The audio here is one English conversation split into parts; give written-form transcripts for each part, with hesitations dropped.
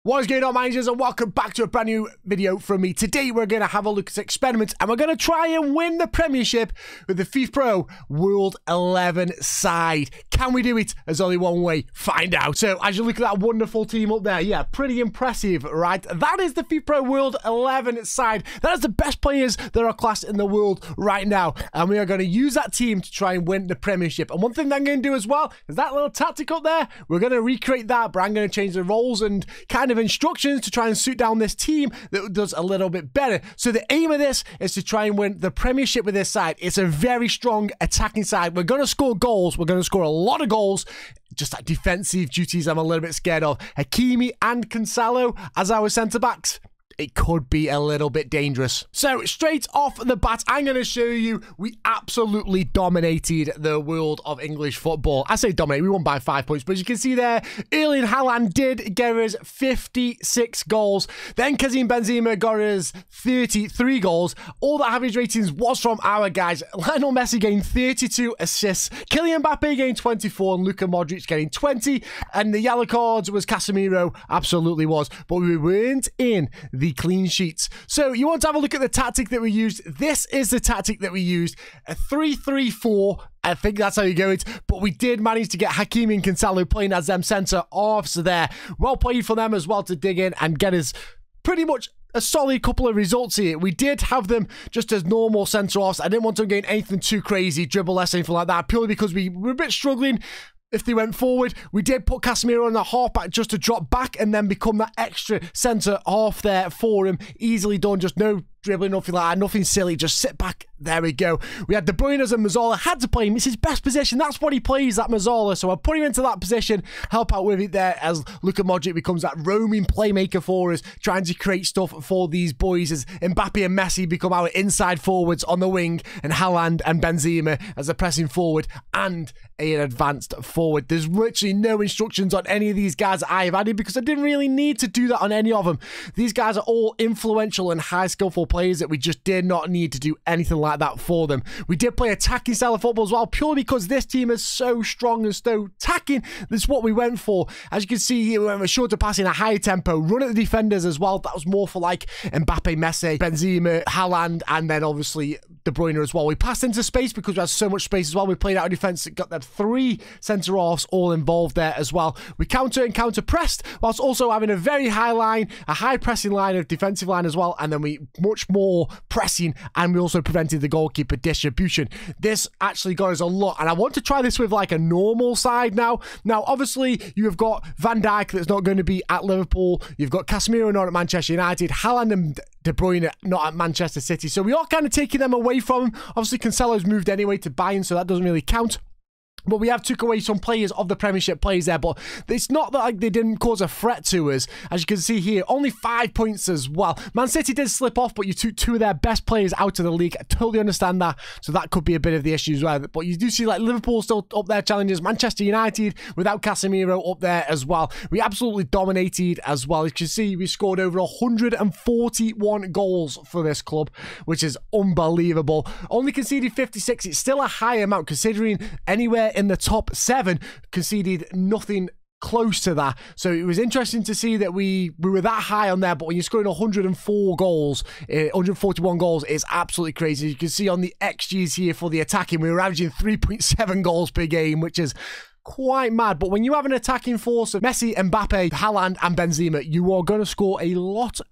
What is going on, managers, and welcome back to a brand new video from me. Today we're going to have a look at experiments and we're going to try and win the Premiership with the FIFPro World 11 side. Can we do it? There's only one way. Find out. So as you look at that wonderful team up there, yeah, pretty impressive, right? That is the FIFPro World 11 side. That is the best players that are classed in the world right now, and we are going to use that team to try and win the Premiership. And one thing that I'm going to do as well is that little tactic up there. We're going to recreate that, but I'm going to change the roles and kind of instructions to try and suit down this team that does a little bit better. So the aim of this is to try and win the Premiership with this side. It's a very strong attacking side. We're going to score goals. We're going to score a lot of goals. Just that defensive duties I'm a little bit scared of. Hakimi and Cancelo as our centre-backs. It could be a little bit dangerous. So straight off the bat, I'm going to show you we absolutely dominated the world of English football. I say dominate, we won by 5 points, but as you can see there, Erling Haaland did get us 56 goals. Then Karim Benzema got us 33 goals. All the average ratings was from our guys. Lionel Messi getting 32 assists, Kylian Mbappe getting 24, and Luka Modric getting 20. And the yellow cards was Casemiro, absolutely was. But we weren't in the clean sheets. So you want to have a look at the tactic that we used. This is the tactic that we used, a 3-3-4. I think that's how you go it, but we did manage to get Hakimi and Cancelo playing as them centre-halves there. Well played for them as well to dig in and get us pretty much a solid couple of results here. We did have them just as normal centre-halves. I didn't want them getting anything too crazy, dribble less, anything like that, purely because we were a bit struggling. If they went forward, we did put Casemiro on the halfback just to drop back and then become that extra centre half there for him. Easily done, just no dribbling, nothing like that, nothing silly, just sit back. There we go. We had De Bruyne and Mazzola, had to play him. It's his best position. That's what he plays, that Mazzola. So I put him into that position, help out with it there as Luka Modric becomes that roaming playmaker for us, trying to create stuff for these boys as Mbappe and Messi become our inside forwards on the wing, and Haaland and Benzema as they're pressing forward and an advanced forward. There's literally no instructions on any of these guys I have added because I didn't really need to do that on any of them. These guys are all influential and high skillful players that we just did not need to do anything like that for them. We did play attacking style of football as well, purely because this team is so strong and so attacking. That's what we went for. As you can see here, we went for shorter passing, a higher tempo, run at the defenders as well. That was more for like Mbappe, Messi, Benzema, Haaland, and then obviously De Bruyne as well. We passed into space because we had so much space as well. We played out of defense, got that 3 centre-halves all involved there as well. We counter and counter-pressed, whilst also having a very high line, a high pressing line of defensive line as well, and then we much more pressing, and we also prevented the goalkeeper distribution. This actually got us a lot, and I want to try this with like a normal side now. Now, obviously, you have got Van Dijk that's not going to be at Liverpool. You've got Casemiro not at Manchester United, Haaland and De Bruyne not at Manchester City. So we are kind of taking them away from him. Obviously, Cancelo's moved anyway to Bayern, so that doesn't really count. But we have took away some players of the Premiership players there, but it's not that like they didn't cause a threat to us. As you can see here, only 5 points as well. Man City did slip off, but you took 2 of their best players out of the league. I totally understand that, so that could be a bit of the issue as well. But you do see like Liverpool still up there challenges, Manchester United without Casemiro up there as well. We absolutely dominated as well. As you can see, we scored over 141 goals for this club, which is unbelievable. Only conceded 56. It's still a high amount considering anywhere in the top 7 conceded nothing close to that. So it was interesting to see that we were that high on there, but when you're scoring 104 goals, 141 goals, it's absolutely crazy. You can see on the XGs here for the attacking, we were averaging 3.7 goals per game, which is quite mad. But when you have an attacking force of Messi, Mbappe, Haaland and Benzema, you are going to score a lot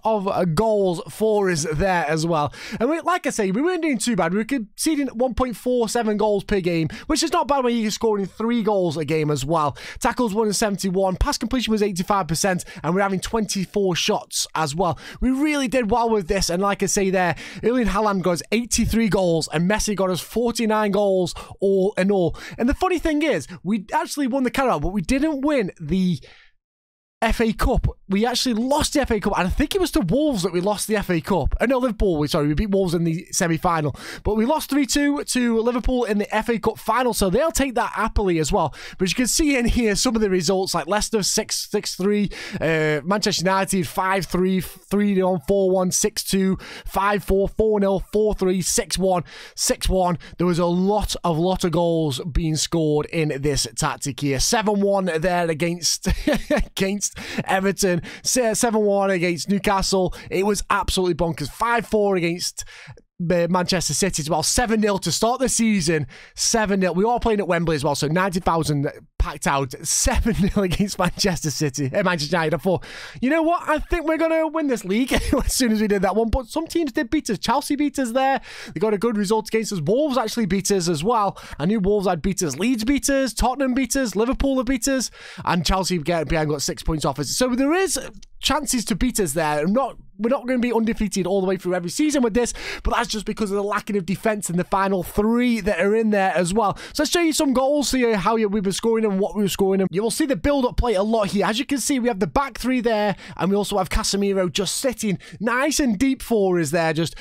of goals for us there as well. And like I say, we weren't doing too bad. We were conceding 1.47 goals per game, which is not bad when you're scoring 3 goals a game as well. Tackles 171, pass completion was 85%, and we're having 24 shots as well. We really did well with this, and like I say there, Erling Haaland got us 83 goals, and Messi got us 49 goals all in all. And the funny thing is, we actually won the Carabao, but we didn't win the FA Cup. We actually lost the FA Cup, and I think it was to Wolves that we lost the FA Cup. No, Liverpool, we beat Wolves in the semi-final, but we lost 3-2 to Liverpool in the FA Cup final, so they'll take that happily as well. But you can see in here some of the results, like Leicester 6-3, Manchester United 5-3, 3-1, 4-1, 6-2, 5-4, 4-0, 4-3, 6-1, 6-1. There was a lot of goals being scored in this tactic here. 7-1 there against Everton, 7-1 against Newcastle. It was absolutely bonkers. 5-4 against Manchester City as well. 7-0 to start the season. 7-0. We are playing at Wembley as well, so 90,000 packed out. 7-0 against Manchester City. Manchester United. I thought, you know what? I think we're going to win this league as soon as we did that one. But some teams did beat us. Chelsea beat us there. They got a good result against us. Wolves actually beat us as well. I knew Wolves had beat us. Leeds beat us. Tottenham beat us. Liverpool have beat us. And Chelsea behind got 6 points off us. So there is chances to beat us there. We're not going to be undefeated all the way through every season with this, but that's just because of the lacking of defence in the final 3 that are in there as well. So let's show you some goals, see how we were scoring and what we were scoring. You will see the build-up play a lot here. As you can see, we have the back 3 there, and we also have Casemiro just sitting nice and deep for us there, just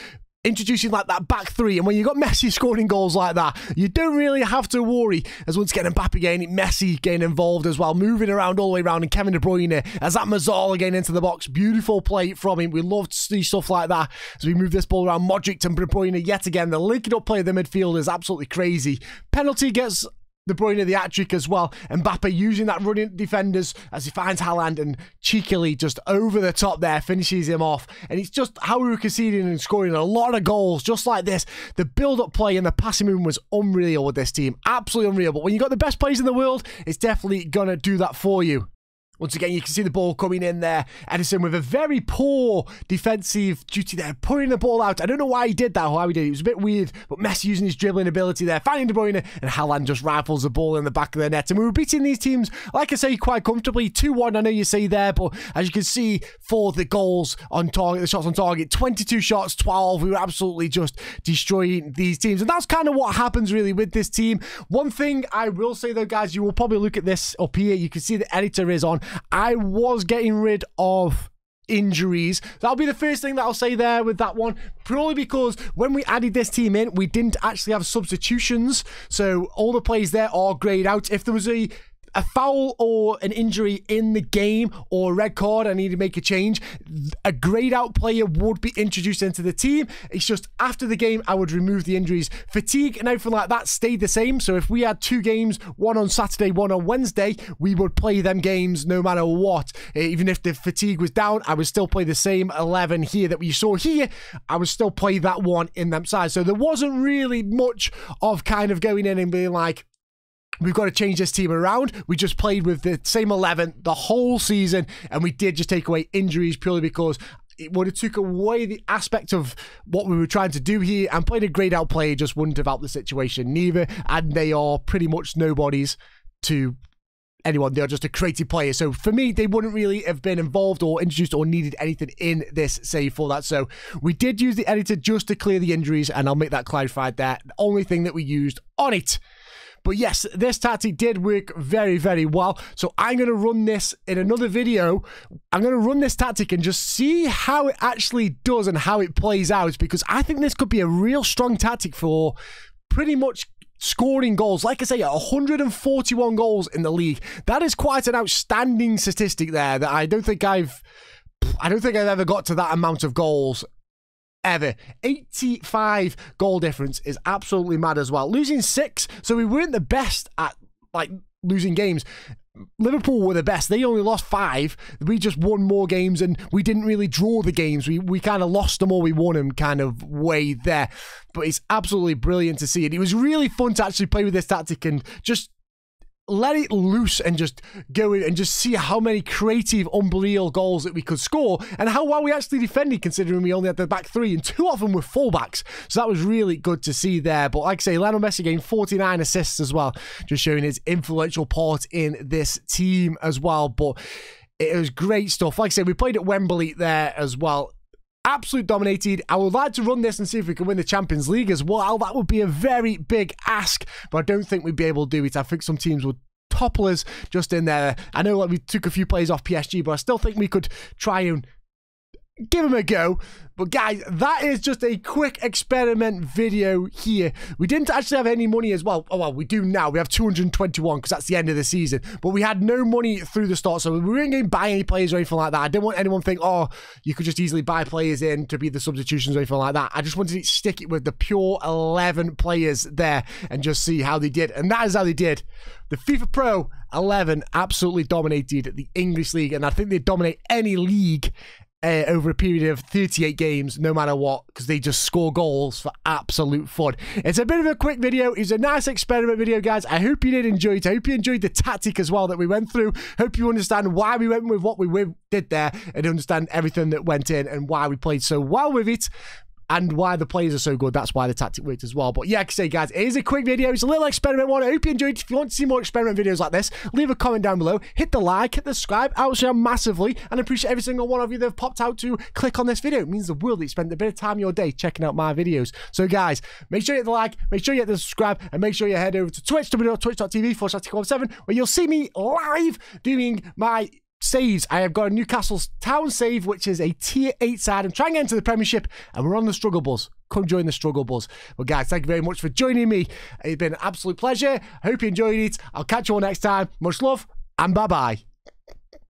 introducing like that back 3. And when you got Messi scoring goals like that, you don't really have to worry. As once again, Mbappe getting Messi getting involved as well, moving around all the way around, and Kevin De Bruyne as that Mazzala getting into the box. Beautiful play from him. We love to see stuff like that as we move this ball around. Modric to De Bruyne yet again. The linking up play of the midfield is absolutely crazy. Penalty gets De Bruyne the hat-trick as well. Mbappe using that running defenders as he finds Haaland and cheekily just over the top there finishes him off. And it's just how we were conceding and scoring a lot of goals just like this. The build-up play and the passing movement was unreal with this team. Absolutely unreal. But when you got the best players in the world, it's definitely going to do that for you. Once again, you can see the ball coming in there. Edison with a very poor defensive duty there, putting the ball out. I don't know why he did that or how he did it. It was a bit weird, but Messi using his dribbling ability there, finding De Bruyne, and Haaland just rifles the ball in the back of the net. And we were beating these teams, like I say, quite comfortably. 2-1, I know you see there, but as you can see, for the goals on target, the shots on target, 22 shots, 12. We were absolutely just destroying these teams. And that's kind of what happens really with this team. One thing I will say though, guys, you will probably look at this up here. You can see the editor is on. I was getting rid of injuries. That'll be the first thing that I'll say there with that one, purely because when we added this team in, we didn't actually have substitutions, so all the players there are grayed out. If there was a foul or an injury in the game or a red card, I need to make a change, a grayed out player would be introduced into the team. It's just after the game I would remove the injuries. Fatigue and everything like that stayed the same, so if we had 2 games, one on Saturday, one on Wednesday, we would play them games no matter what. Even if the fatigue was down, I would still play the same 11 here that we saw here. I would still play that one in them sides. So there wasn't really much of kind of going in and being like, we've got to change this team around. We just played with the same 11 the whole season, and we did just take away injuries purely because it would have took away the aspect of what we were trying to do here, and playing a grayed out player just wouldn't have helped the situation neither, and they are pretty much nobodies to anyone. They're just a creative player. So for me, they wouldn't really have been involved or introduced or needed anything in this save for that. So we did use the editor just to clear the injuries, and I'll make that clarified there. The only thing that we used on it. But yes, this tactic did work very, very well. So I'm going to run this in another video. I'm going to run this tactic and just see how it actually does and how it plays out, because I think this could be a real strong tactic for pretty much scoring goals. Like I say, 141 goals in the league. That is quite an outstanding statistic there that I don't think I've ever got to that amount of goals ever. 85 goal difference is absolutely mad as well. Losing 6, so we weren't the best at like losing games. Liverpool were the best. They only lost 5. We just won more games, and we didn't really draw the games. We kind of lost them or we won them kind of way there. But it's absolutely brilliant to see it. It was really fun to actually play with this tactic and just let it loose and just go in and just see how many creative, unbelievable goals that we could score, and how well we actually defended, considering we only had the back 3 and 2 of them were fullbacks. So that was really good to see there. But like I say, Lionel Messi gained 49 assists as well, just showing his influential part in this team as well. But it was great stuff. Like I say, we played at Wembley there as well. Absolute dominated. I would like to run this and see if we can win the Champions League as well. That would be a very big ask, but I don't think we'd be able to do it. I think some teams would topple us just in there. I know we took a few players off PSG, but I still think we could try and give them a go. But guys, that is just a quick experiment video here. We didn't actually have any money as well. Oh, well, we do now. We have 221 because that's the end of the season. But we had no money through the start, so we weren't going to buy any players or anything like that. I didn't want anyone to think, oh, you could just easily buy players in to be the substitutions or anything like that. I just wanted to stick it with the pure 11 players there and just see how they did. And that is how they did. The FIFPro 11 absolutely dominated the English league, and I think they dominate any league over a period of 38 games, no matter what, because they just score goals for absolute fun. It's a bit of a quick video. It's a nice experiment video, guys. I hope you did enjoy it. I hope you enjoyed the tactic as well that we went through. Hope you understand why we went with what we did there and understand everything that went in and why we played so well with it. And why the players are so good. That's why the tactic worked as well. But yeah, like I say, guys, it is a quick video. It's a little experiment one. I hope you enjoyed it. If you want to see more experiment videos like this, leave a comment down below. Hit the like, hit the subscribe. I would share massively. And I appreciate every single one of you that have popped out to click on this video. It means the world that you spend a bit of time in your day checking out my videos. So guys, make sure you hit the like, make sure you hit the subscribe, and make sure you head over to Twitch, twitch.tv/FIFPro7, where you'll see me live doing my saves. I have got a Newcastle Town save, which is a tier 8 side. I'm trying to get into the Premiership, and we're on the struggle bus. Come join the struggle bus. Well, guys, thank you very much for joining me. It's been an absolute pleasure. I hope you enjoyed it. I'll catch you all next time. Much love, and bye-bye.